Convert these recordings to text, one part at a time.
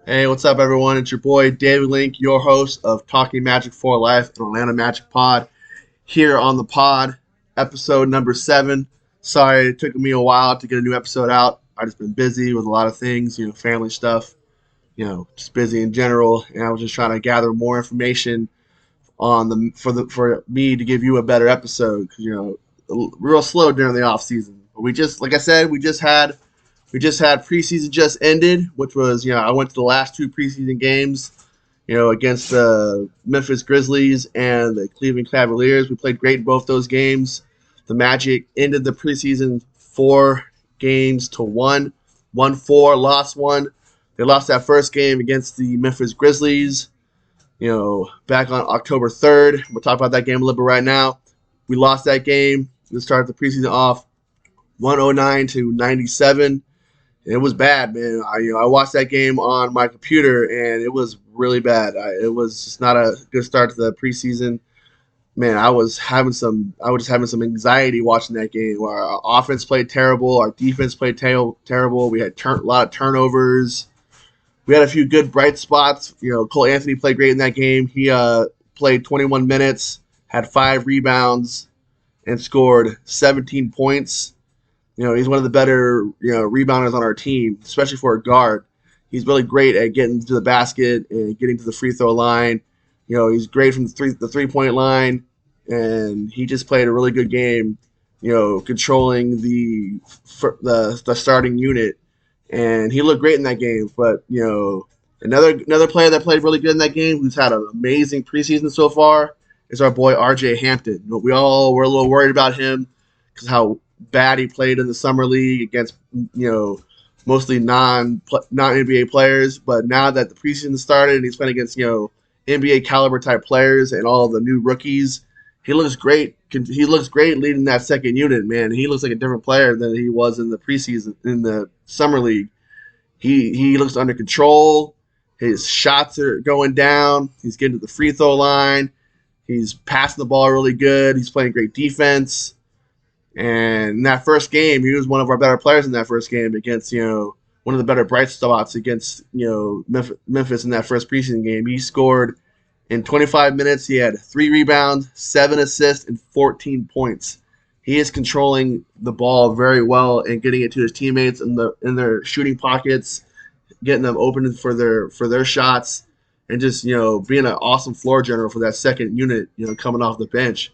Hey, what's up, everyone? It's your boy David Link, your host of Talking Magic for Life, an Atlanta Magic pod. Here on the pod, episode number 7. Sorry it took me a while to get a new episode out. I've just been busy with a lot of things, family stuff, just busy in general, and I was just trying to gather more information on for me to give you a better episode. 'Cause, real slow during the off season. But like I said, we just had preseason just ended, which was I went to the last two preseason games, against the Memphis Grizzlies and the Cleveland Cavaliers. We played great in both those games. The Magic ended the preseason 4 games to one, won 4, lost 1. They lost that first game against the Memphis Grizzlies. Back on October 3rd. We'll talk about that game a little bit right now. We lost that game. We started the preseason off 109-97. It was bad, man. I watched that game on my computer, and it was really bad. It was just not a good start to the preseason. Man, I was just having some anxiety watching that game. Our offense played terrible, our defense played terrible. We had a lot of turnovers. We had a few good bright spots. Cole Anthony played great in that game. He played 21 minutes, had 5 rebounds, and scored 17 points. He's one of the better, rebounders on our team, especially for a guard. He's really great at getting to the basket and getting to the free throw line. He's great from the 3 point line, and he just played a really good game. Controlling the starting unit, and he looked great in that game. But another player that played really good in that game, who's had an amazing preseason so far, is our boy R.J. Hampton. We all were a little worried about him because how bad he played in the summer league against mostly non NBA players. But now that the preseason started and he's playing against NBA caliber type players and all the new rookies, he looks great. He looks great leading that second unit, man. He looks like a different player than he was in the preseason in the summer league. He looks under control. His shots are going down. He's getting to the free throw line. He's passing the ball really good. He's playing great defense. And in that first game, he was one of our better players in that first game against, one of the better bright spots against, Memphis in that first preseason game. He scored in 25 minutes. He had 3 rebounds, 7 assists, and 14 points. He is controlling the ball very well and getting it to his teammates in their shooting pockets, getting them open for their shots, and just being an awesome floor general for that second unit, coming off the bench.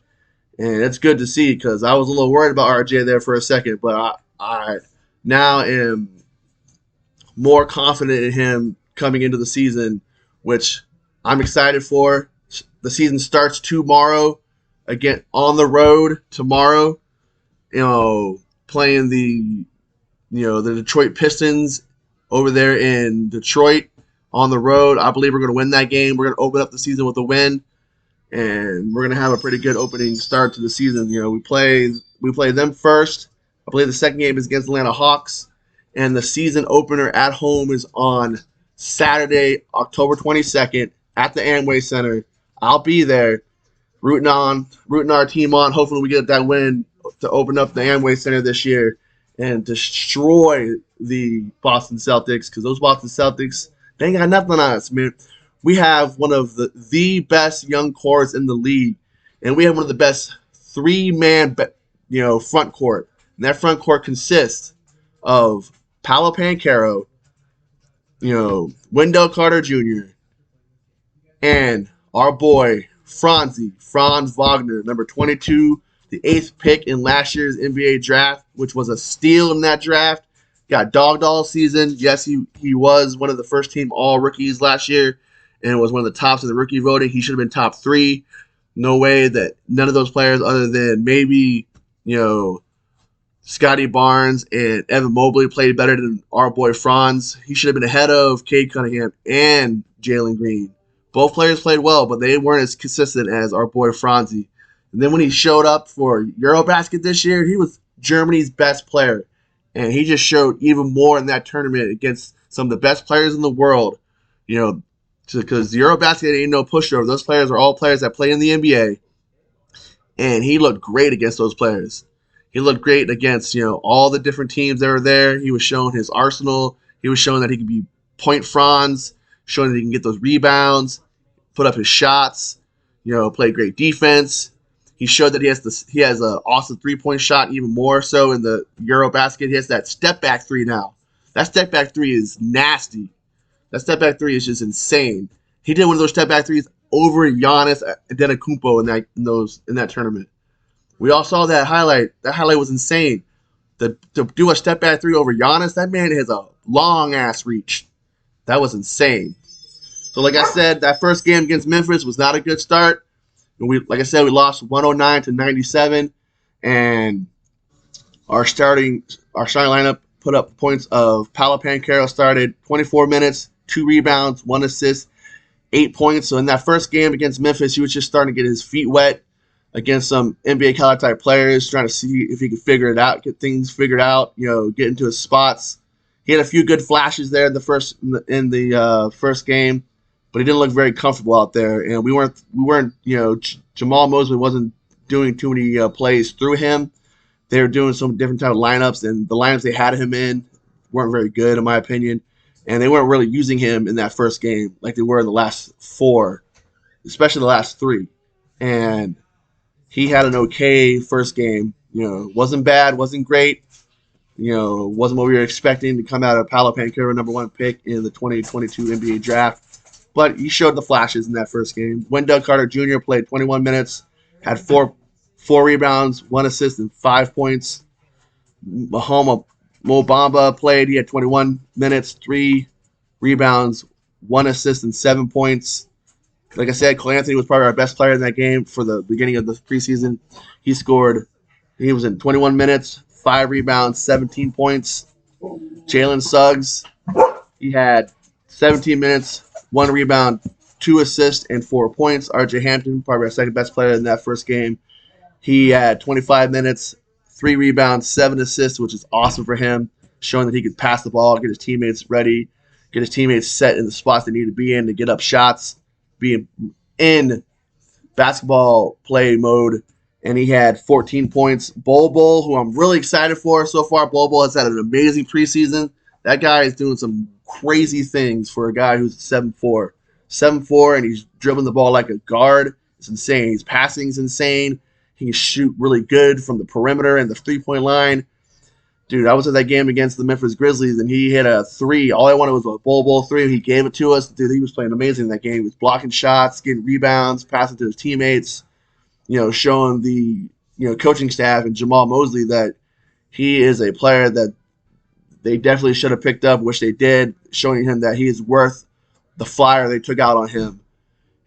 And it's good to see because I was a little worried about RJ there for a second, but I now am more confident in him coming into the season, which I'm excited for. The season starts tomorrow, again on the road tomorrow. Playing the Detroit Pistons over there in Detroit on the road. I believe we're going to win that game. We're going to open up the season with a win. And we're gonna have a pretty good opening start to the season. We play them first. I believe the second game is against Atlanta Hawks, and the season opener at home is on Saturday, October 22nd at the Amway Center. I'll be there, rooting our team on. Hopefully, we get that win to open up the Amway Center this year and destroy the Boston Celtics, because those Boston Celtics, they ain't got nothing on us, man. We have one of the best young cores in the league, and we have one of the best 3-man front court. And that front court consists of Paolo Banchero, Wendell Carter Jr., and our boy Franz Wagner, number 22, the 8th pick in last year's NBA draft, which was a steal in that draft. Got dogged all season. Yes, he was one of the first team all rookies last year, and was one of the tops in the rookie voting. He should have been top 3. No way that none of those players, other than maybe, Scotty Barnes and Evan Mobley, played better than our boy Franz. He should have been ahead of Cade Cunningham and Jalen Green. Both players played well, but they weren't as consistent as our boy Franzi. And then when he showed up for Eurobasket this year, he was Germany's best player. And he just showed even more in that tournament against some of the best players in the world. Because Eurobasket ain't no pushover. Those players are all players that play in the NBA. And he looked great against those players. He looked great against, all the different teams that were there. He was showing his arsenal. He was showing that he could be point Franz. showing that he can get those rebounds, put up his shots, play great defense. He showed that he has an awesome 3-point shot, even more so in the Eurobasket. He has that step back three now. That step back three is nasty. That step back three is just insane. He did one of those step back threes over Giannis Antetokounmpo in that tournament. We all saw that highlight. That highlight was insane. To do a step back three over Giannis, that man has a long ass reach. That was insane. So, like I said, that first game against Memphis was not a good start. And like I said, we lost 109-97, and our starting lineup put up points of Paolo Banchero started 24 minutes, 2 rebounds, 1 assist, 8 points. So in that first game against Memphis, he was just starting to get his feet wet against some NBA caliber type players, trying to see if he could figure it out, get things figured out, get into his spots. He had a few good flashes there in the first game, but he didn't look very comfortable out there. And we weren't, Jamal Mosley wasn't doing too many plays through him. They were doing some different type of lineups, and the lineups they had him in weren't very good, in my opinion. And they weren't really using him in that first game like they were in the last 4, especially the last 3. And he had an okay first game. Wasn't bad, wasn't great. Wasn't what we were expecting to come out of Paolo Banchero, number 1 pick in the 2022 NBA draft. But he showed the flashes in that first game. Wendell Carter Jr. played 21 minutes, had 4 rebounds, 1 assist, and 5 points. Mo Bamba played. He had 21 minutes, 3 rebounds, 1 assist, and 7 points. Like I said, Cole Anthony was probably our best player in that game for the beginning of the preseason. He was in 21 minutes, 5 rebounds, 17 points. Jalen Suggs, he had 17 minutes, 1 rebound, 2 assists, and 4 points. RJ Hampton, probably our second best player in that first game. He had 25 minutes, 3 rebounds, 7 assists, which is awesome for him, showing that he could pass the ball, get his teammates ready, get his teammates set in the spots they need to be in to get up shots, be in basketball play mode. And he had 14 points. Bol, who I'm really excited for so far. Bol has had an amazing preseason. That guy is doing some crazy things for a guy who's 7'4". 7'4", and he's dribbling the ball like a guard. It's insane. His passing is insane. He can shoot really good from the perimeter and the 3-point line. Dude, I was at that game against the Memphis Grizzlies, and he hit a 3. All I wanted was a Bol 3. He gave it to us. Dude, he was playing amazing in that game. He was blocking shots, getting rebounds, passing to his teammates, showing the coaching staff and Jamal Mosley that he is a player that they definitely should have picked up, which they did, showing him that he is worth the flyer they took out on him.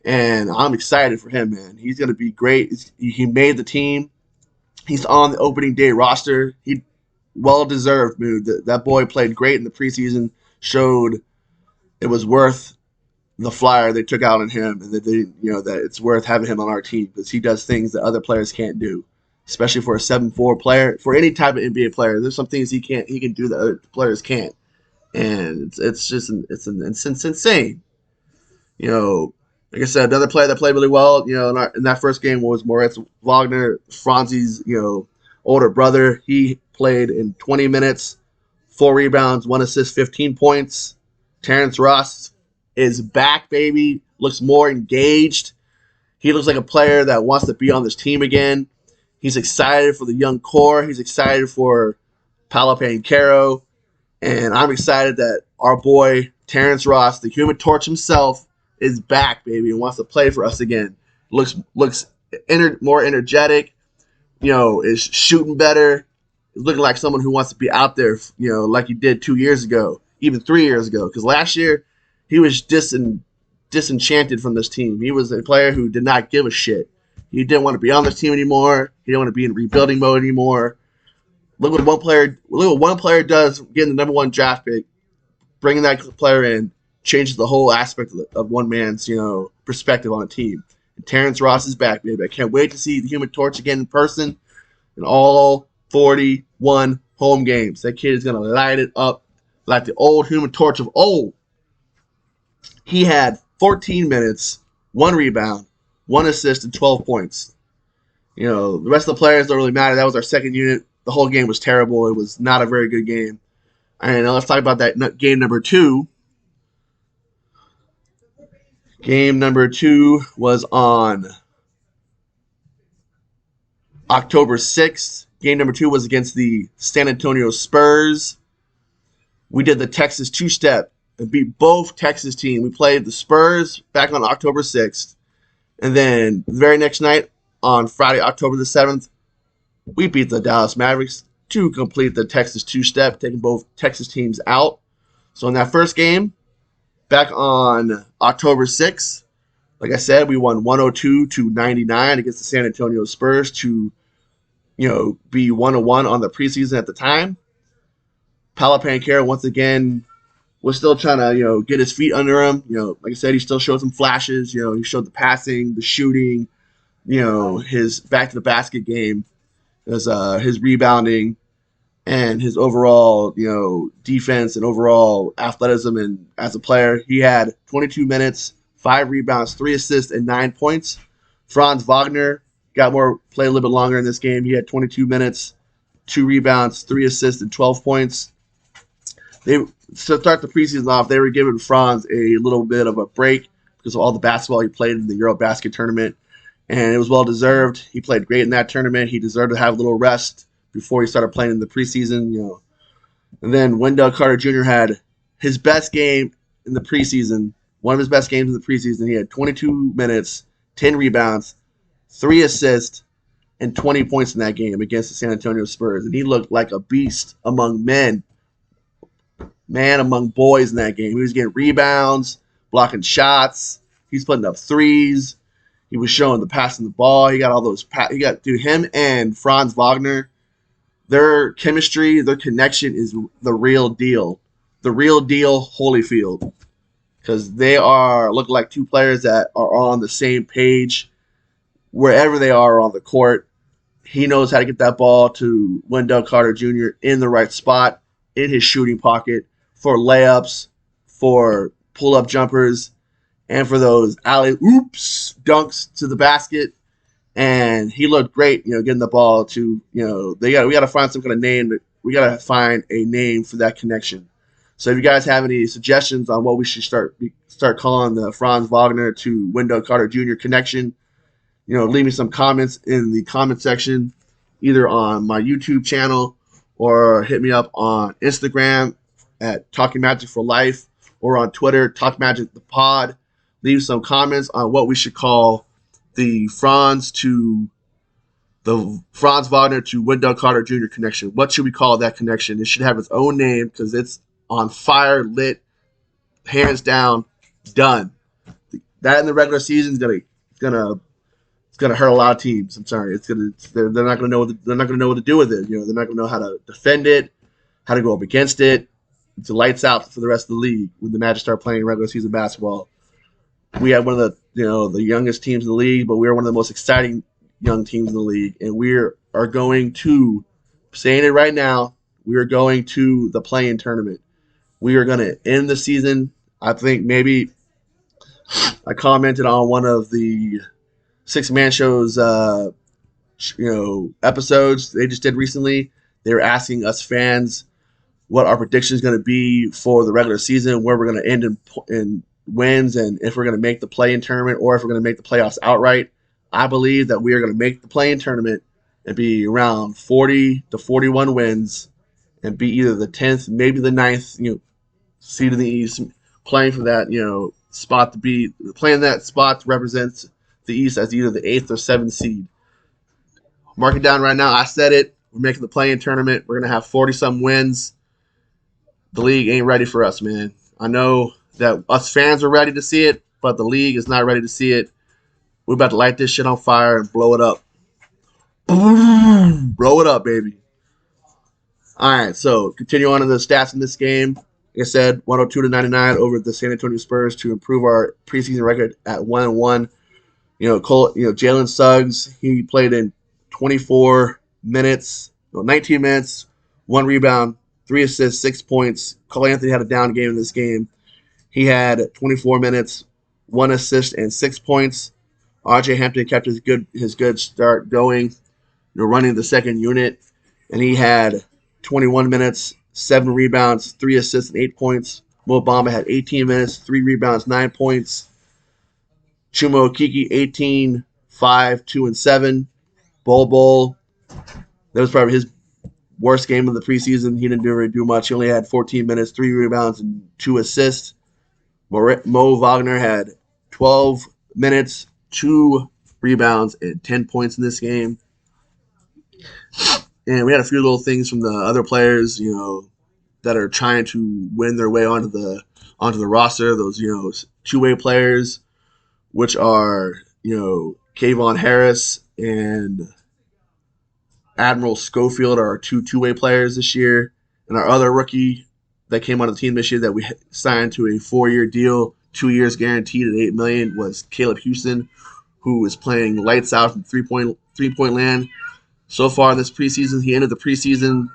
And I'm excited for him, man. He's going to be great. He made the team. He's on the opening day roster. He well-deserved, dude. That boy played great in the preseason, showed it was worth the flyer they took out on him, and that that it's worth having him on our team because he does things that other players can't do, especially for a 7'4" player. For any type of NBA player, there's some things he can do that other players can't, and it's insane. Like I said, another player that played really well, in that first game was Moritz Wagner, Franzi's, older brother. He played in 20 minutes, 4 rebounds, 1 assist, 15 points. Terrence Ross is back, baby. Looks more engaged. He looks like a player that wants to be on this team again. He's excited for the young core. He's excited for Paolo Banchero. And I'm excited that our boy, Terrence Ross, the Human Torch himself, is back, baby, and wants to play for us again. Looks more energetic, is shooting better. He's looking like someone who wants to be out there, like he did 2 years ago, even 3 years ago. Because last year, he was disenchanted from this team. He was a player who did not give a shit. He didn't want to be on this team anymore. He didn't want to be in rebuilding mode anymore. Look what one player does getting the number 1 draft pick, bringing that player in, changes the whole aspect of one man's, perspective on a team. And Terrence Ross is back, baby. I can't wait to see the Human Torch again in person in all 41 home games. That kid is going to light it up like the old Human Torch of old. He had 14 minutes, 1 rebound, 1 assist, and 12 points. The rest of the players don't really matter. That was our second unit. The whole game was terrible. It was not a very good game. And now let's talk about that game number 2. Game number 2 was on October 6th. Game number 2 was against the San Antonio Spurs. We did the Texas two-step and beat both Texas teams. We played the Spurs back on October 6th. And then the very next night, on Friday, October the 7th, we beat the Dallas Mavericks to complete the Texas two-step, taking both Texas teams out. So in that first game, back on October 6th, like I said, we won 102-99 against the San Antonio Spurs to, be 1-1 on the preseason at the time. Paolo Banchero, once again, was still trying to, get his feet under him. Like I said, he still showed some flashes. He showed the passing, the shooting, his back to the basket game, his rebounding, and his overall, defense and overall athleticism. And as a player, he had 22 minutes, 5 rebounds, 3 assists, and 9 points. Franz Wagner played a little bit longer in this game. He had 22 minutes, 2 rebounds, 3 assists, and 12 points. To start the preseason off, they were giving Franz a little bit of a break because of all the basketball he played in the Eurobasket tournament, and it was well deserved. He played great in that tournament. He deserved to have a little rest before he started playing in the preseason. And then Wendell Carter Jr. had his best game in the preseason, one of his best games in the preseason. He had 22 minutes, 10 rebounds, 3 assists, and 20 points in that game against the San Antonio Spurs, and he looked like a beast among men. Man among boys in that game. He was getting rebounds, blocking shots. He's putting up threes. He was showing the passing the ball. He got all those. Him and Franz Wagner, their chemistry, their connection is the real deal. The real deal, Holyfield, because they look like two players that are on the same page wherever they are on the court. He knows how to get that ball to Wendell Carter Jr. in the right spot, in his shooting pocket, for layups, for pull-up jumpers, and for those alley-oops dunks to the basket. And he looked great, getting the ball to, we got to find some kind of name. We got to find a name for that connection. So if you guys have any suggestions on what we should start calling the Franz Wagner to Wendell Carter Jr. connection, leave me some comments in the comment section, either on my YouTube channel or hit me up on Instagram at Talking Magic for Life, or on Twitter, Talk Magic the Pod. Leave some comments on what we should call the Franz Wagner to Wendell Carter Jr. connection. What should we call that connection? It should have its own name because it's on fire, lit, hands down, done. That in the regular season is gonna hurt a lot of teams. I'm sorry, they're not gonna know what to do with it. They're not gonna know how to defend it, how to go up against it. It's lights out for the rest of the league when the Magic start playing regular season basketball. We had one of the youngest teams in the league, but we are one of the most exciting young teams in the league, and we are going to, saying it right now, we are going to the play-in tournament. We are going to end the season. I think maybe I commented on one of the Six Man Show's episodes they just did recently. They were asking us fans what our prediction is going to be for the regular season, where we're going to end in wins, and if we're going to make the play-in tournament or if we're going to make the playoffs outright. I believe that we are going to make the play-in tournament and be around 40 to 41 wins and be either the 10th, maybe the 9th, seed in the East, playing for that, spot playing that spot to represent the East as either the 8th or 7th seed. Mark it down right now. I said it. We're making the play-in tournament. We're going to have 40-some wins. The league ain't ready for us, man. I know that us fans are ready to see it, but the league is not ready to see it. We're about to light this shit on fire and blow it up. Boom! Blow it up, baby. All right, so continue on to the stats in this game. Like I said, 102-99 over the San Antonio Spurs to improve our preseason record at 1-1. Jalen Suggs, he played in 24 minutes, 19 minutes, 1 rebound, 3 assists, 6 points. Cole Anthony had a down game in this game. He had 24 minutes, 1 assist, and 6 points. R.J. Hampton kept his good start going, running the second unit, and he had 21 minutes, 7 rebounds, 3 assists, and 8 points. Mo Bamba had 18 minutes, 3 rebounds, 9 points. Chumo Kiki 18, 5, 2, and 7. Bol. That was probably his worst game of the preseason. He didn't really do much. He only had 14 minutes, 3 rebounds, and 2 assists. Mo Wagner had 12 minutes, 2 rebounds, and 10 points in this game. And we had a few little things from the other players, that are trying to win their way onto the roster. Those, two-way players, which are, Kayvon Harris and Admiral Schofield are our two-way players this year. And our other rookie that came on the team this year that we signed to a 4-year deal, 2 years guaranteed at $8 million, was Caleb Houston, who was playing lights out from three-point land. So far in this preseason, he ended the preseason,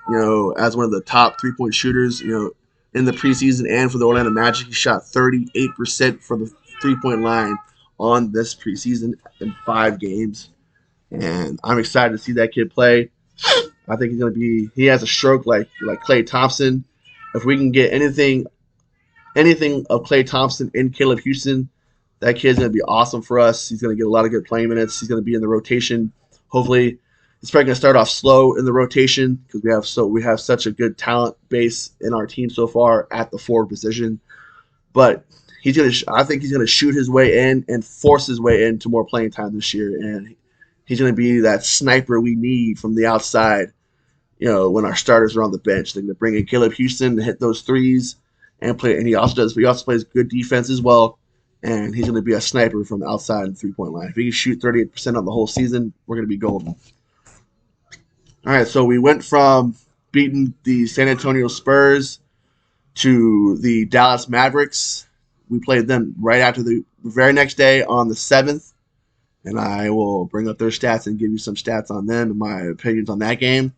as one of the top 3-point shooters, in the preseason and for the Orlando Magic. He shot 38% from the 3-point line on this preseason in 5 games. And I'm excited to see that kid play. I think he has a stroke like Klay Thompson. If we can get anything of Klay Thompson in Caleb Houston, that kid's going to be awesome for us. He's going to get a lot of good playing minutes. He's going to be in the rotation. Hopefully, it's probably going to start off slow in the rotation because we have such a good talent base in our team so far at the forward position. But I think he's going to shoot his way in and force his way into more playing time this year. And he's going to be that sniper we need from the outside, when our starters are on the bench. They're going to bring in Caleb Houston to hit those threes and play. And he also plays good defense as well. And he's going to be a sniper from the outside of the 3-point line. If he can shoot 38% on the whole season, we're going to be golden. All right, so we went from beating the San Antonio Spurs to the Dallas Mavericks. We played them right after the very next day on the 7th. And I will bring up their stats and give you some stats on them and my opinions on that game.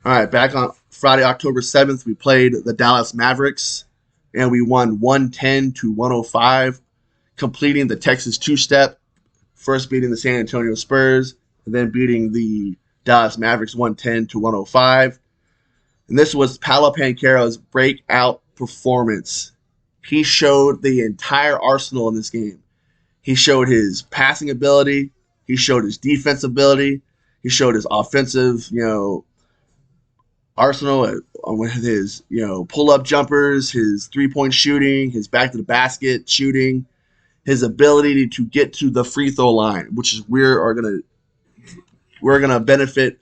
All right, back on Friday, October 7th, we played the Dallas Mavericks, and we won 110-105, completing the Texas two-step, first beating the San Antonio Spurs, and then beating the Dallas Mavericks 110-105. And this was Paolo Banchero's breakout performance. He showed the entire arsenal in this game. He showed his passing ability. He showed his defensive ability. He showed his offensive, arsenal with his, pull-up jumpers, his three-point shooting, his back-to-the-basket shooting, his ability to get to the free throw line, which is we're gonna benefit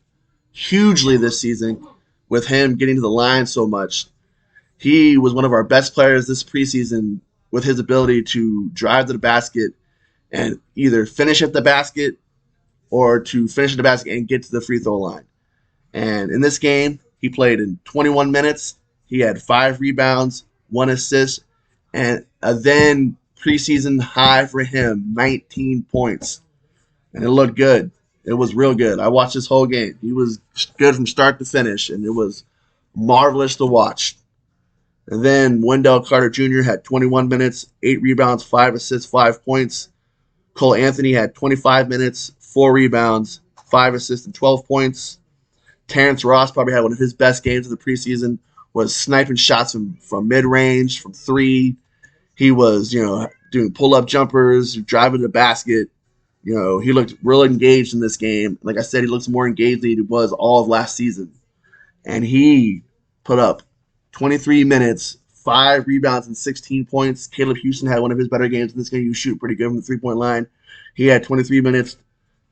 hugely this season with him getting to the line so much. He was one of our best players this preseason with his ability to drive to the basket and either finish at the basket or to finish at the basket and get to the free throw line. And in this game, he played in 21 minutes. He had 5 rebounds, 1 assist, and a then preseason high for him, 19 points. And it looked good. It was real good. I watched this whole game. He was good from start to finish, and it was marvelous to watch. And then Wendell Carter Jr. had 21 minutes, 8 rebounds, 5 assists, 5 points. Cole Anthony had 25 minutes, 4 rebounds, 5 assists, and 12 points. Terrence Ross probably had one of his best games of the preseason, was sniping shots from mid-range, from 3. He was, doing pull-up jumpers, driving to the basket. He looked real engaged in this game. Like I said, he looks more engaged than he was all of last season. And he put up 23 minutes, 5 rebounds, and 16 points. Caleb Houston had one of his better games in this game. He was shooting pretty good from the three-point line. He had 23 minutes,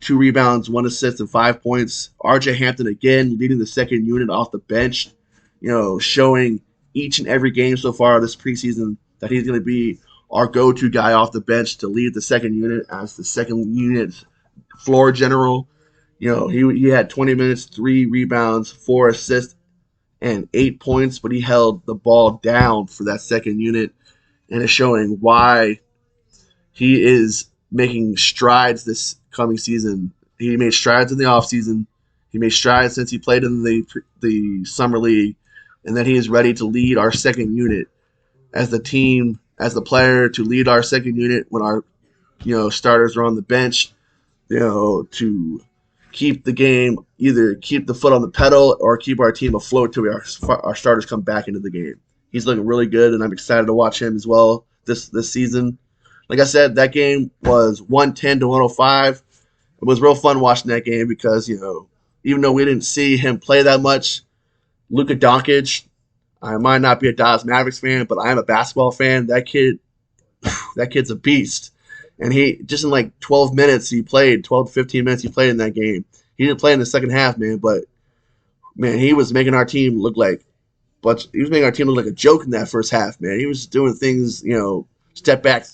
2 rebounds, 1 assist, and 5 points. RJ Hampton, again, leading the second unit off the bench, showing each and every game so far this preseason that he's going to be our go-to guy off the bench to lead the second unit as the second unit's floor general. He had 20 minutes, 3 rebounds, 4 assists, and 8 points, but he held the ball down for that second unit, and it's showing why he is making strides this coming season. He made strides in the offseason. He made strides since he played in the summer league, and that he is ready to lead our second unit as the team, as the player to lead our second unit when our starters are on the bench, to keep the game, either keep the foot on the pedal or keep our team afloat till our starters come back into the game. He's looking really good, and I'm excited to watch him as well this season. Like I said, that game was 110 to 105. It was real fun watching that game because even though we didn't see him play that much, Luka Doncic. I might not be a Dallas Mavericks fan, but I am a basketball fan. That kid's a beast. And he just in like 12 minutes he played, 12 to 15 minutes he played in that game. He didn't play in the second half, man, but man, he was making our team look like he was making our team look like a joke in that first half, man. He was doing things, step back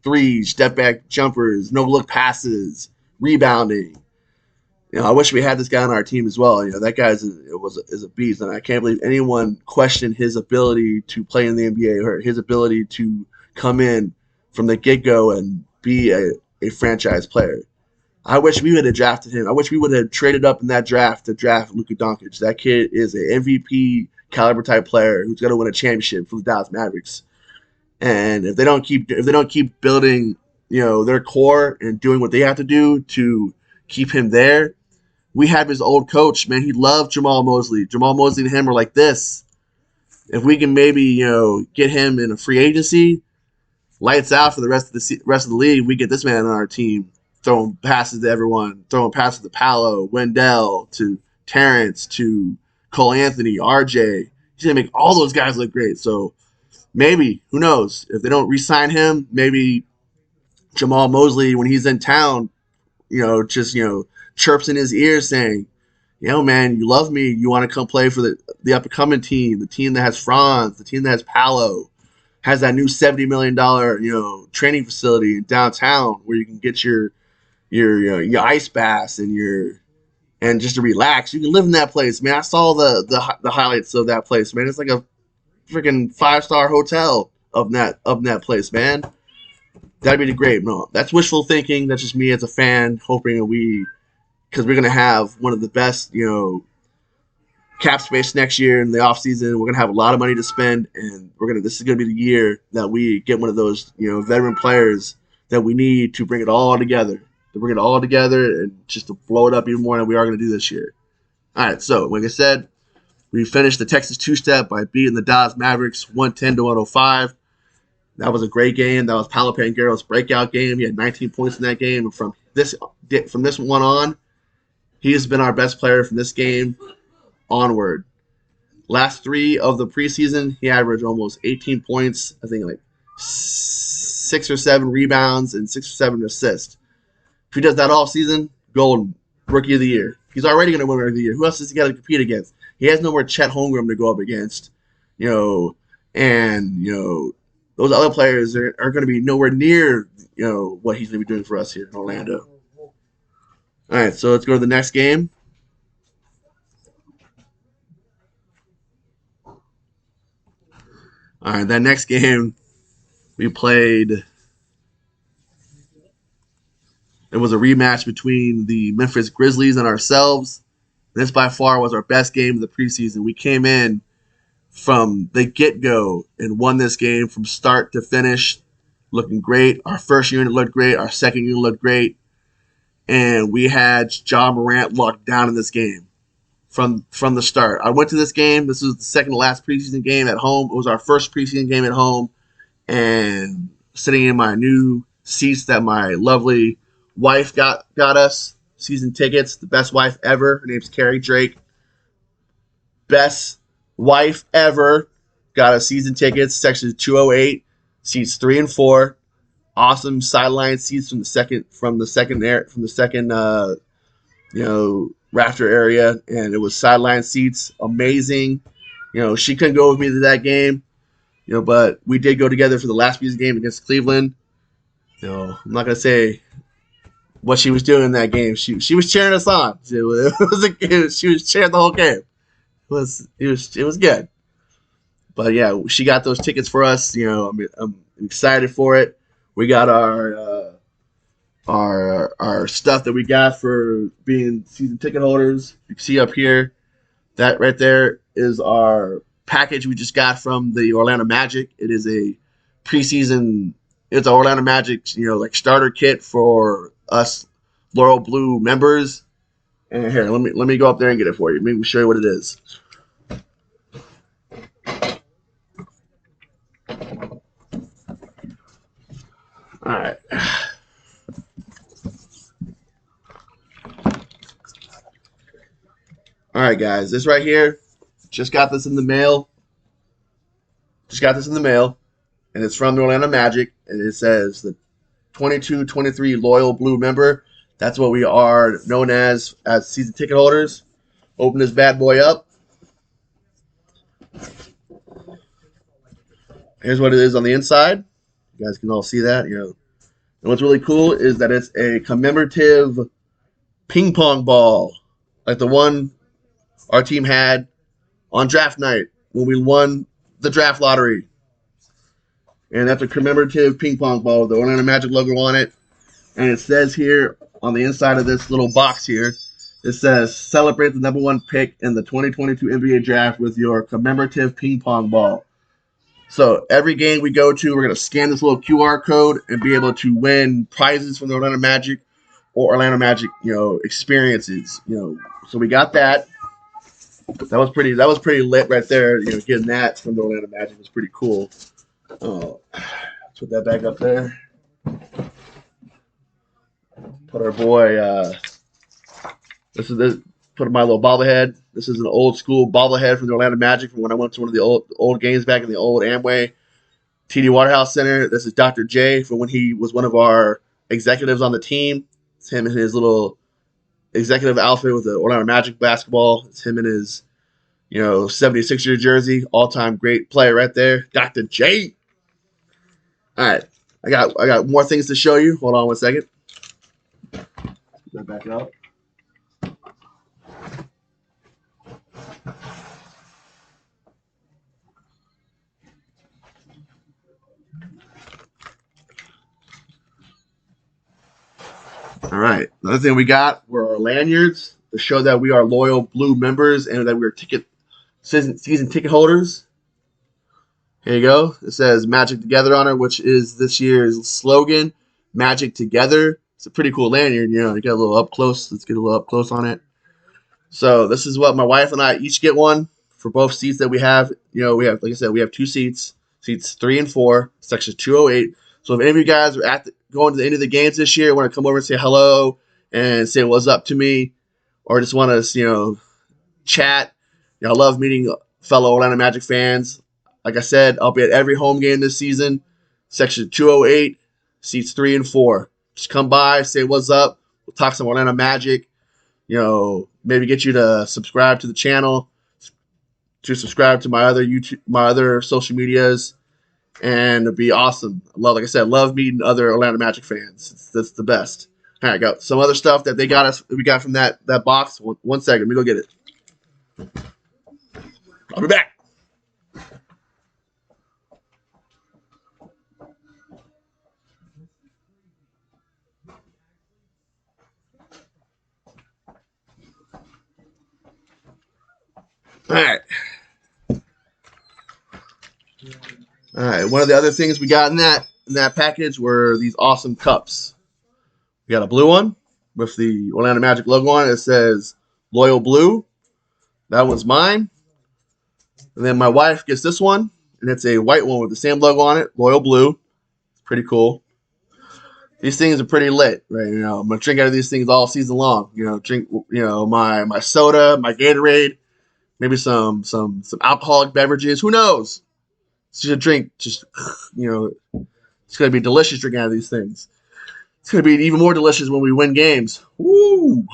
threes, step back jumpers, no look passes, rebounding. I wish we had this guy on our team as well. That guy is a beast, and I can't believe anyone questioned his ability to play in the NBA or his ability to come in from the get go and be a franchise player. I wish we would have drafted him. I wish we would have traded up in that draft to draft Luka Doncic. That kid is an MVP caliber type player who's going to win a championship for the Dallas Mavericks. And if they don't keep building, their core and doing what they have to do to keep him there, we have his old coach, man. He loved Jamal Mosley. Jamal Mosley and him are like this. If we can maybe, get him in a free agency, lights out for the rest of the league. We get this man on our team, throwing passes to everyone, throwing passes to Paolo, Wendell, to Terrence, to Cole Anthony, RJ. He's gonna make all those guys look great. So maybe, who knows? If they don't re-sign him, maybe Jamal Mosley, when he's in town, just chirps in his ear saying, man, you love me. You want to come play for the up and coming team, the team that has Franz, the team that has Paolo, has that new $70 million training facility in downtown where you can get your ice baths and just to relax. You can live in that place, man. I saw the highlights of that place, man. It's like a freaking 5-star hotel of that place, man. That'd be great. No, that's wishful thinking. That's just me as a fan hoping that because we're gonna have one of the best, cap space next year in the offseason. We're gonna have a lot of money to spend, and this is gonna be the year that we get one of those, veteran players that we need to bring it all together. And just to blow it up even more than we are gonna do this year. All right, so like I said, we finished the Texas two-step by beating the Dallas Mavericks 110 to 105. That was a great game. That was Paolo Banchero's breakout game. He had 19 points in that game. And from this one on, he has been our best player from this game onward. Last 3 of the preseason, he averaged almost 18 points. I think like 6 or 7 rebounds and 6 or 7 assists. If he does that all season, golden. Rookie of the year. He's already going to win Rookie of the year. Who else does he got to compete against? He has no more Chet Holmgren to go up against. Those other players are going to be nowhere near, what he's going to be doing for us here in Orlando. All right, so let's go to the next game. All right, that next game we played, it was a rematch between the Memphis Grizzlies and ourselves. This by far was our best game of the preseason. We came in from the get-go and won this game from start to finish, looking great. Our first unit looked great. Our second unit looked great. And we had Ja Morant locked down in this game from the start. I went to this game. This was the second to last preseason game at home. It was our first preseason game at home. And sitting in my new seats that my lovely wife got us, season tickets, the best wife ever. Her name's Carrie Drake. Best wife ever. Got us season tickets, section 208, seats 3 and 4. Awesome sideline seats from the second rafter area, and it was sideline seats. Amazing. She couldn't go with me to that game, but we did go together for the last preseason game against Cleveland. I'm not gonna say what she was doing in that game. She was cheering us on. She was cheering the whole game. It was good. But yeah, she got those tickets for us. I'm excited for it. We got our stuff that we got for being season ticket holders. You can see up here, that right there is our package we just got from the Orlando Magic. It is a preseason. It's an Orlando Magic, like starter kit for us Laurel Blue members. And here, let me go up there and get it for you. Let me show you what it is. All right. All right, guys. This right here, just got this in the mail. Just got this in the mail, and it's from the Orlando Magic, and it says the 22-23 loyal blue member. That's what we are known as season ticket holders. Open this bad boy up. Here's what it is on the inside. You guys can all see that. And what's really cool is that it's a commemorative ping pong ball, like the one our team had on draft night when we won the draft lottery. And that's a commemorative ping pong ball with the Orlando Magic logo on it. And it says here on the inside of this little box here, it says, celebrate the #1 pick in the 2022 NBA draft with your commemorative ping pong ball. So every game we go to, we're going to scan this little QR code and be able to win prizes from the Orlando Magic or Orlando Magic, experiences. So we got that. That was pretty lit right there. Getting that from the Orlando Magic was pretty cool. Let's put that back up there. Put our boy. Put my little bobblehead. This is an old school bobblehead from the Orlando Magic from when I went to one of the old games back in the old Amway TD Waterhouse Center. This is Dr. J from when he was one of our executives on the team. It's him in his little executive outfit with the Orlando Magic basketball. It's him in his 76-year jersey. All-time great player right there. Dr. J. All right. I got more things to show you. Hold on one second. Put that back up. All right. Another thing we got were our lanyards to show that we are loyal blue members and that we're season ticket holders. Here you go. It says Magic Together on it, which is this year's slogan, Magic Together. It's a pretty cool lanyard. You get a little up close. Let's get a little up close on it. So this is what my wife and I each get one for both seats that we have. We have, like I said, we have 2 seats 3 and 4, section 208. So if any of you guys are going to the end of the games this year, want to come over and say hello and say what's up to me, or just want to, chat. I love meeting fellow Orlando Magic fans. Like I said, I'll be at every home game this season. Section 208, seats 3 and 4. Just come by, say what's up. We'll talk some Orlando Magic. Maybe get you to subscribe to the channel, to subscribe to my other social medias, and it'd be awesome. Like I said, love meeting other Orlando Magic fans. That's the best. All right, got some other stuff that we got from that box. One second, let me go get it. I'll be back. All right. All right. One of the other things we got in that package were these awesome cups. We got a blue one with the Orlando Magic logo on it. It says Loyal Blue. That was mine. And then my wife gets this one, and it's a white one with the same logo on it, Loyal Blue. It's pretty cool. These things are pretty lit, right? I'm gonna drink out of these things all season long. Drink, my soda, my Gatorade, maybe some alcoholic beverages. Who knows? It's just a drink. Just it's gonna be delicious drinking out of these things. It's gonna be even more delicious when we win games. Woo!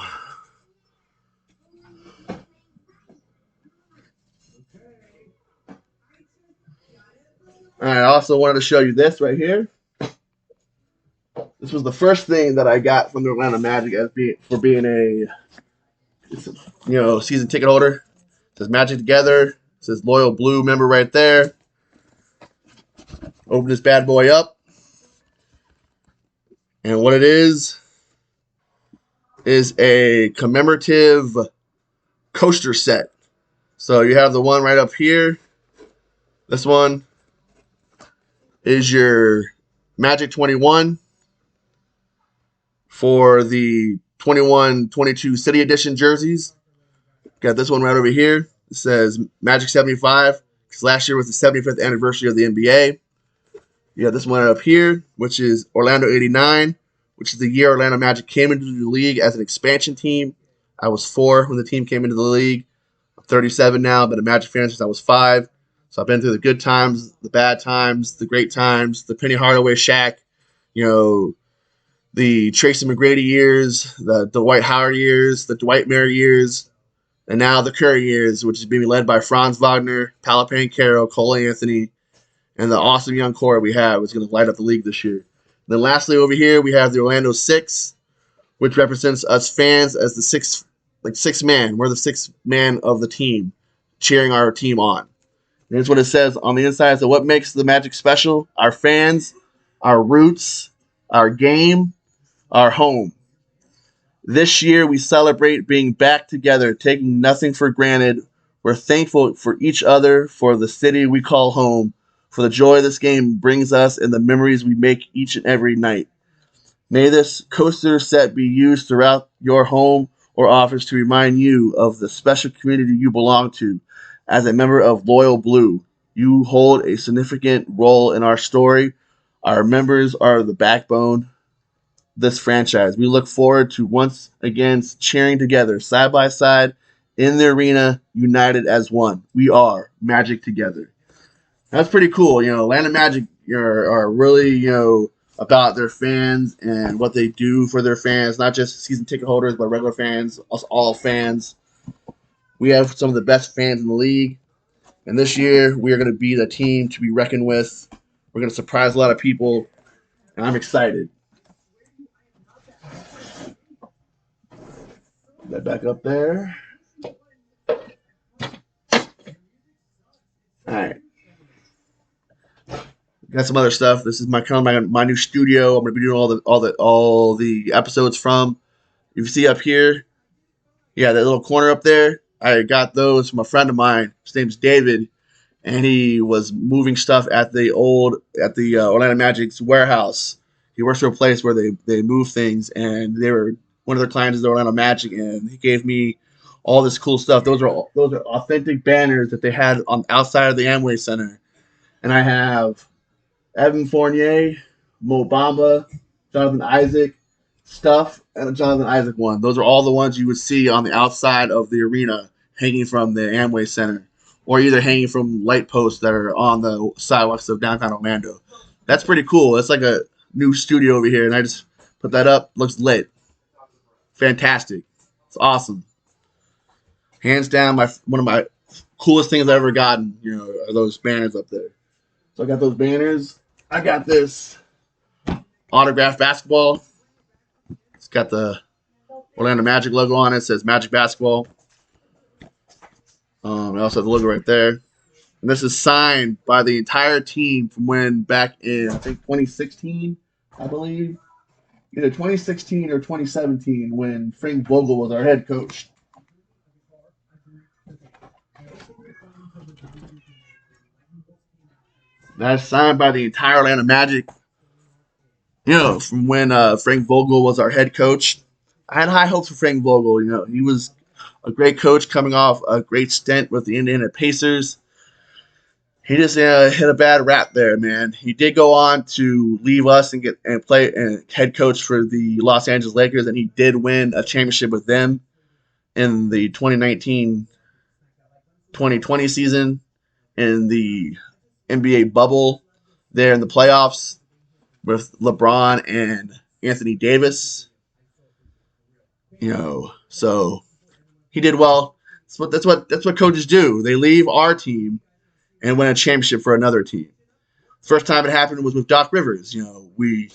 All right, I also wanted to show you this right here. This was the first thing that I got from the Orlando Magic for being a season ticket holder. It says Magic Together. It says Loyal Blue member right there. Open this bad boy up. And what it is a commemorative coaster set. So you have the one right up here. This one is your Magic 21 for the 21-22 City Edition jerseys. Got this one right over here. It says Magic 75 because last year was the 75th anniversary of the NBA. You have this one up here, which is Orlando '89, which is the year Orlando Magic came into the league as an expansion team. I was 4 when the team came into the league. I'm 37 now, been a Magic fan since I was 5. So I've been through the good times, the bad times, the great times, the Penny Hardaway Shaq, you know, the Tracy McGrady years, the Dwight Howard years, the Dwight Merry years, and now the Curry years, which is being led by Franz Wagner, Palapane Caro, Cole Anthony, and the awesome young core we have is going to light up the league this year. Then lastly over here we have the Orlando Six, which represents us fans as the sixth man. We're the sixth man of the team, cheering our team on. And here's what it says on the inside. So what makes the Magic special? Our fans, our roots, our game, our home. This year we celebrate being back together, taking nothing for granted. We're thankful for each other, for the city we call home, for the joy this game brings us and the memories we make each and every night. May this coaster set be used throughout your home or office to remind you of the special community you belong to. As a member of Loyal Blue, you hold a significant role in our story. Our members are the backbone this franchise. We look forward to once again cheering together, side by side, in the arena, united as one. We are Magic together. That's pretty cool. Atlanta Magic are really, about their fans and what they do for their fans, not just season ticket holders, but regular fans, us all fans. We have some of the best fans in the league. And this year, we are going to be the team to be reckoned with. We're going to surprise a lot of people. And I'm excited. Put that back up there. All right. Got some other stuff. This is my new studio. I'm gonna be doing all the episodes from. You see up here, yeah, that little corner up there. I got those from a friend of mine. His name's David, and he was moving stuff at the Orlando Magic's warehouse. He works for a place where they move things, and they were one of their clients is the Orlando Magic, and he gave me all this cool stuff. Those are authentic banners that they had on outside of the Amway Center, and I have Evan Fournier, Mo Bamba, Jonathan Isaac stuff, and a Jonathan Isaac one. Those are all the ones you would see on the outside of the arena hanging from the Amway Center, or either hanging from light posts that are on the sidewalks of downtown Orlando. That's pretty cool. It's like a new studio over here, and I just put that up. Looks lit. Fantastic. It's awesome. Hands down, one of my coolest things I've ever gotten, are those banners up there. So I got those banners. I got this autographed basketball. It's got the Orlando Magic logo on it. It says Magic Basketball. I also have the logo right there. And this is signed by the entire team from when back in, I think, 2016, I believe. Either 2016 or 2017 when Frank Vogel was our head coach. That's signed by the entire Orlando Magic. From when Frank Vogel was our head coach. I had high hopes for Frank Vogel. He was a great coach coming off a great stint with the Indiana Pacers. He just hit a bad rap there, man. He did go on to leave us and play and head coach for the Los Angeles Lakers, and he did win a championship with them in the 2019-2020 season in the NBA bubble there in the playoffs with LeBron and Anthony Davis. So he did well. That's what coaches do. They leave our team and win a championship for another team. First time it happened was with Doc Rivers. We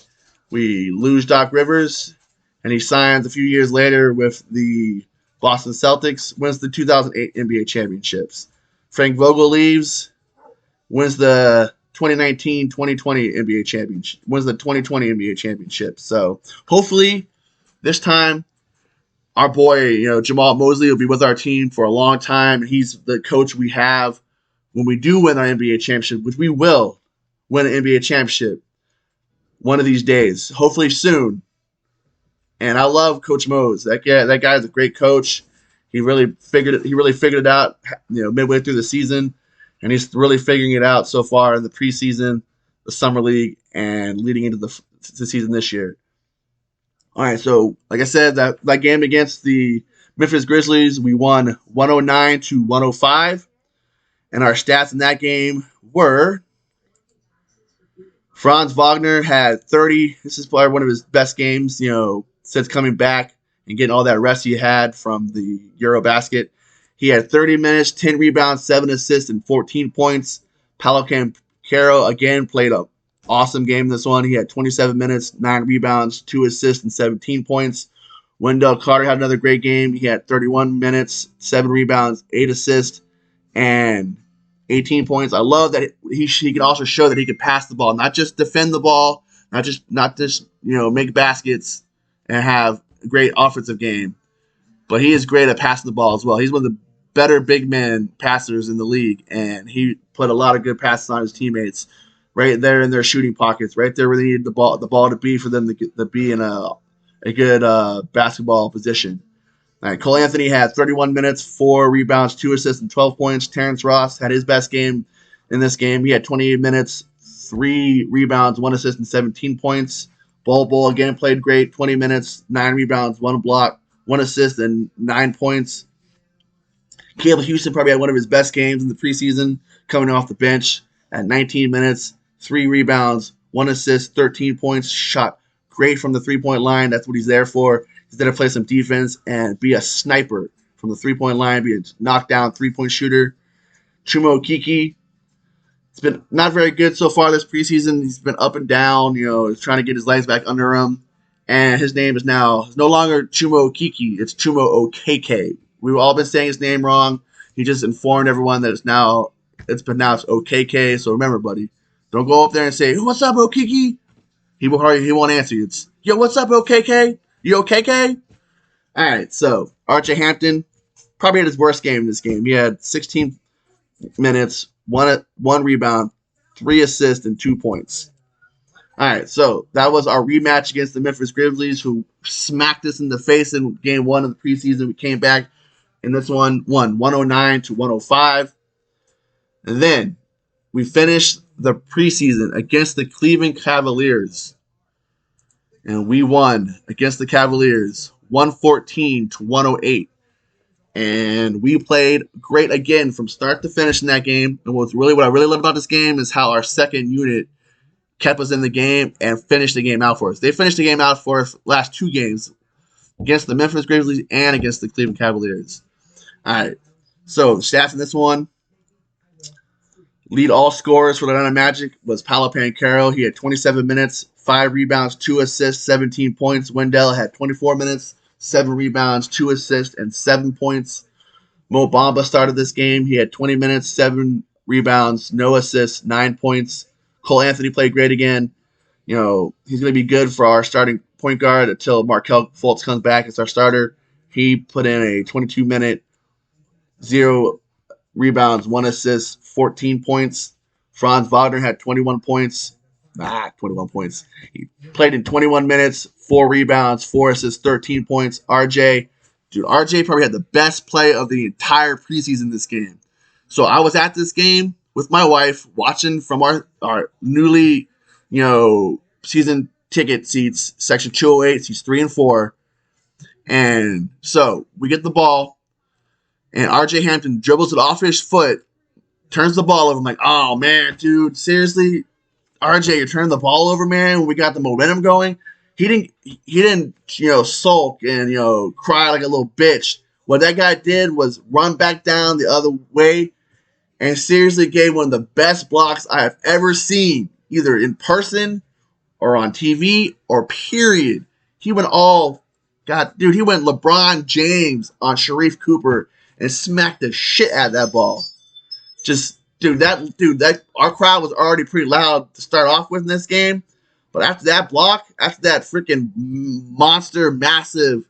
lose Doc Rivers, and he signs a few years later with the Boston Celtics, wins the 2008 NBA championships. Frank Vogel leaves, wins the 2019-2020 NBA championship, wins the 2020 NBA championship. So hopefully this time our boy, Jamal Mosley will be with our team for a long time. He's the coach we have when we do win our NBA championship, which we will win an NBA championship one of these days, hopefully soon. And I love Coach Mose. That guy's a great coach. He really figured it out, midway through the season, and he's really figuring it out so far in the preseason. the summer league and leading into the season this year. All right, so like I said, that game against the Memphis Grizzlies, we won 109 to 105, and our stats in that game were Franz Wagner had 30. This is probably one of his best games, since coming back and getting all that rest he had from the Eurobasket. He had 30 minutes, 10 rebounds, 7 assists, and 14 points. Paulo Campero, again, played an awesome game this one. He had 27 minutes, 9 rebounds, 2 assists, and 17 points. Wendell Carter had another great game. He had 31 minutes, 7 rebounds, 8 assists, and 18 points. I love that he can also show that he can pass the ball, not just defend the ball, not just make baskets and have a great offensive game, but he is great at passing the ball as well. He's one of the better big man passers in the league, and he put a lot of good passes on his teammates right there in their shooting pockets, right there where they needed the ball to be for them to be in a good basketball position. All right, Cole Anthony had 31 minutes, 4 rebounds, 2 assists, and 12 points. Terrence Ross had his best game in this game. He had 28 minutes, 3 rebounds, 1 assist, and 17 points. Bol again played great, 20 minutes, 9 rebounds, 1 block, 1 assist, and 9 points. Caleb Houston probably had one of his best games in the preseason, coming off the bench at 19 minutes, 3 rebounds, 1 assist, 13 points, shot great from the three-point line. That's what he's there for. He's there to play some defense and be a sniper from the three-point line, be a knockdown three-point shooter. Chuma Okeke, it's been not very good so far this preseason. He's been up and down, he's trying to get his legs back under him. And his name is now no longer Chuma Okeke, it's Chuma Okeke. We've all been saying his name wrong. He just informed everyone that it's pronounced Okeke. So remember, buddy, don't go up there and say, "What's up, Okeke?" He won't answer you. It's, "Yo, what's up, Okeke? You Okeke?" All right, so RJ Hampton probably had his worst game in this game. He had 16 minutes, one rebound, 3 assists, and 2 points. All right, so that was our rematch against the Memphis Grizzlies, who smacked us in the face in game 1 of the preseason. We came back in this one, won 109 to 105. And then we finished the preseason against the Cleveland Cavaliers. And we won against the Cavaliers 114 to 108. And we played great again from start to finish in that game. And what I really loved about this game is how our second unit kept us in the game and finished the game out for us. They finished the game out for us last 2 games against the Memphis Grizzlies and against the Cleveland Cavaliers. All right, so the stats in this one. Lead all scorers for the Atlanta Magic was Paolo Banchero. He had 27 minutes, 5 rebounds, 2 assists, 17 points. Wendell had 24 minutes, 7 rebounds, 2 assists, and 7 points. Mo Bamba started this game. He had 20 minutes, 7 rebounds, no assists, 9 points. Cole Anthony played great again. He's going to be good for our starting point guard until Markelle Fultz comes back as our starter. He put in a 22-minute, 0 rebounds, 1 assist, 14 points. Franz Wagner had 21 points. 21 points. He played in 21 minutes, 4 rebounds, 4 assists, 13 points. RJ probably had the best play of the entire preseason this game. So I was at this game with my wife watching from our newly, season ticket seats, section 208, seats 3 and 4. And so we get the ball. And RJ Hampton dribbles it off his foot, turns the ball over. I'm like, "Oh, man, dude, seriously? RJ, you're turning the ball over, man, when we got the momentum going?" He didn't, sulk and, cry like a little bitch. What that guy did was run back down the other way and seriously gave one of the best blocks I have ever seen, either in person or on TV or period. He went he went LeBron James on Sharif Cooper and smacked the shit out of that ball. Our crowd was already pretty loud to start off with in this game. But after that block, after that freaking monster, massive,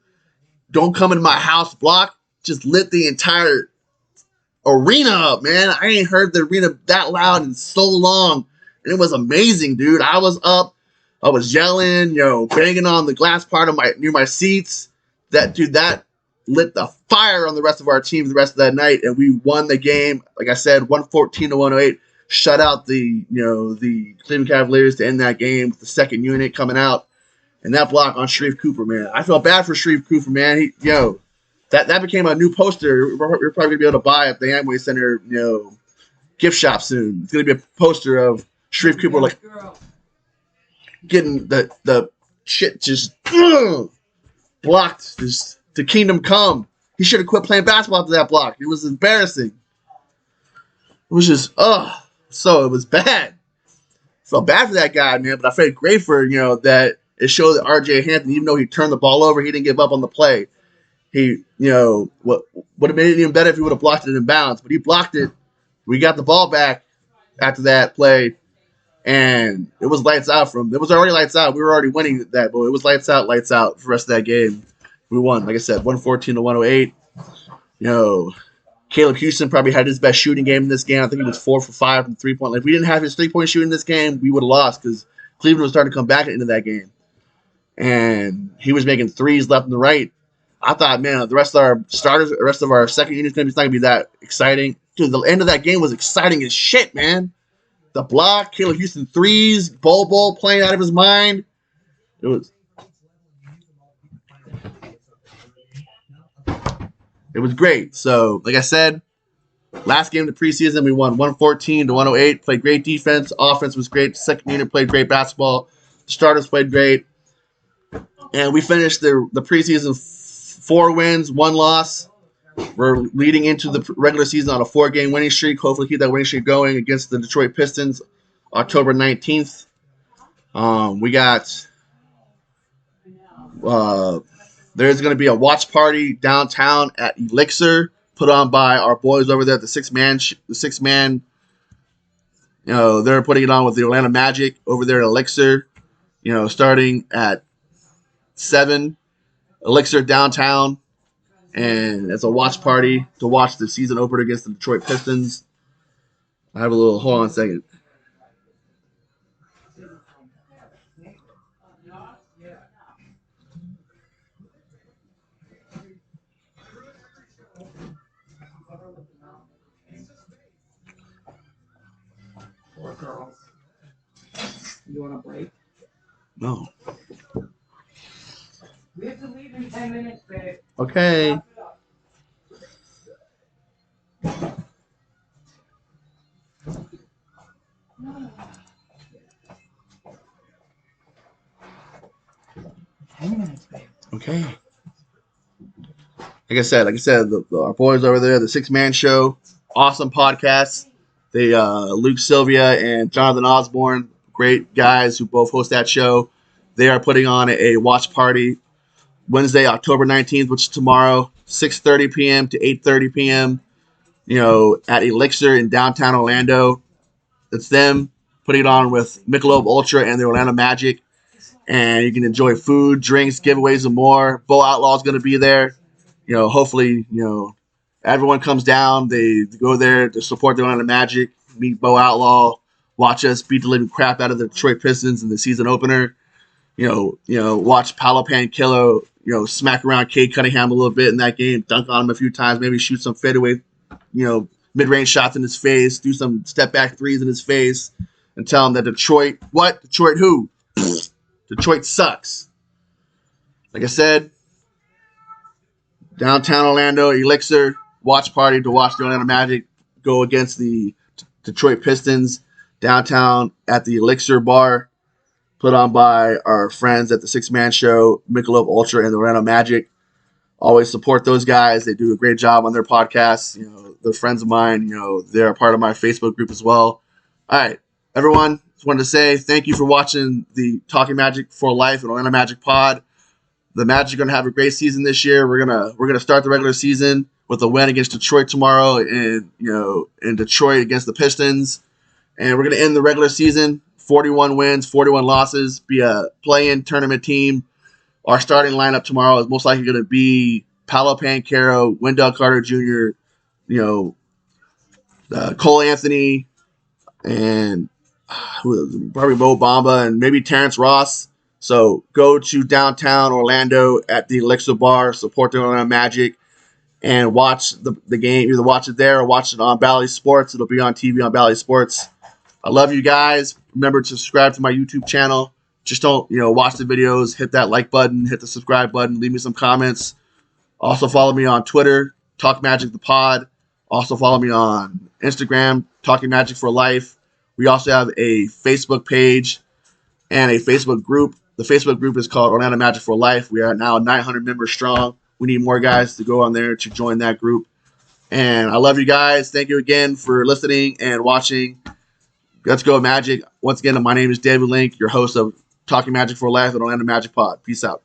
"don't come into my house" block, just lit the entire arena up, man. I ain't heard the arena that loud in so long. And it was amazing, dude. I was up. I was yelling, banging on the glass part of near my seats. That lit the fire on the rest of our team the rest of that night, and we won the game. Like I said, 114 to 108. shut out the Cleveland Cavaliers to end that game with the second unit coming out. And that block on Sharif Cooper, man. I felt bad for Sharif Cooper, man. That became a new poster. We're probably gonna be able to buy at the Amway Center, gift shop soon. It's gonna be a poster of Sharif Cooper like getting the shit just blocked. Just to Kingdom Come. He should have quit playing basketball after that block. It was embarrassing. It was just so it was bad. Felt bad for that guy, man. But I felt great for that. It showed that R.J. Hampton, even though he turned the ball over, he didn't give up on the play. He, what would have made it even better if he would have blocked it in bounds. But he blocked it. We got the ball back after that play, and it was lights out from. It was already lights out. We were already winning that, but it was lights out for the rest of that game. We won, like I said, 114 to 108. Caleb Houston probably had his best shooting game in this game. I think he was 4 for 5 from 3-point. If we didn't have his 3-point shooting in this game, we would have lost because Cleveland was starting to come back into that game. And he was making threes left and right. I thought, man, the rest of our starters, the rest of our second unit is not going to be that exciting. Dude, the end of that game was exciting as shit, man. The block, Caleb Houston threes, Bobo playing out of his mind. It was great. So, like I said, last game of the preseason, we won 114 to 108. Played great defense. Offense was great. Second unit played great basketball. The starters played great. And we finished the preseason 4 wins, 1 loss. We're leading into the regular season on a 4-game winning streak. Hopefully keep that winning streak going against the Detroit Pistons October 19th. We got there's going to be a watch party downtown at Elixir put on by our boys over there at the six man. They're putting it on with the Orlando Magic over there at Elixir. Starting at 7, Elixir downtown, and it's a watch party to watch the season opener against the Detroit Pistons. I have a little. Hold on a second. Girls. You want a break? No. We have to leave in 10 minutes, babe. Okay. Okay. Like I said, our boys over there, the 6-man show, awesome podcast. They Luke Sylvia and Jonathan Osborne, great guys who both host that show. They are putting on a watch party Wednesday, October 19th, which is tomorrow, 6:30 p.m. to 8:30 p.m. At Elixir in downtown Orlando. It's them putting it on with Michelob Ultra and the Orlando Magic. And you can enjoy food, drinks, giveaways, and more. Bo Outlaw is going to be there. Hopefully, everyone comes down. They go there to support the Orlando Magic, meet Bo Outlaw, watch us beat the living crap out of the Detroit Pistons in the season opener. Watch Paolo Pankillo, smack around Cade Cunningham a little bit in that game, dunk on him a few times, maybe shoot some fadeaway, mid-range shots in his face, do some step-back threes in his face, and tell him that Detroit who? Detroit sucks. Like I said, downtown Orlando, Elixir, watch party to watch the Orlando Magic go against the Detroit Pistons downtown at the Elixir Bar, put on by our friends at the 6-man show, Michelob Ultra and the Orlando Magic. Always support those guys. They do a great job on their podcasts. They're friends of mine. They're a part of my Facebook group as well. All right, everyone. Just wanted to say thank you for watching the Talking Magic for Life and Orlando Magic Pod. The Magic are going to have a great season this year. We're gonna start the regular season with a win against Detroit tomorrow, and in Detroit against the Pistons, and we're gonna end the regular season 41 wins, 41 losses, be a play-in tournament team. Our starting lineup tomorrow is most likely going to be Paolo Banchero, Wendell Carter Jr., Cole Anthony, and probably Mo Bamba, and maybe Terrence Ross. So go to downtown Orlando at the Elixir Bar, support the Orlando Magic, and watch the game. Either watch it there or watch it on Bally Sports. It'll be on TV on Bally Sports. I love you guys. Remember to subscribe to my YouTube channel. Just don't, watch the videos, hit that like button, hit the subscribe button, leave me some comments. Also follow me on Twitter, Talk Magic the Pod. Also follow me on Instagram, Talking Magic for Life. We also have a Facebook page and a Facebook group. The Facebook group is called Orlando Magic for Life. We are now 900 members strong. We need more guys to go on there to join that group. And I love you guys. Thank you again for listening and watching. Let's go Magic. Once again, my name is David Link, your host of Talking Magic for Life at Orlando Magic Pod. Peace out.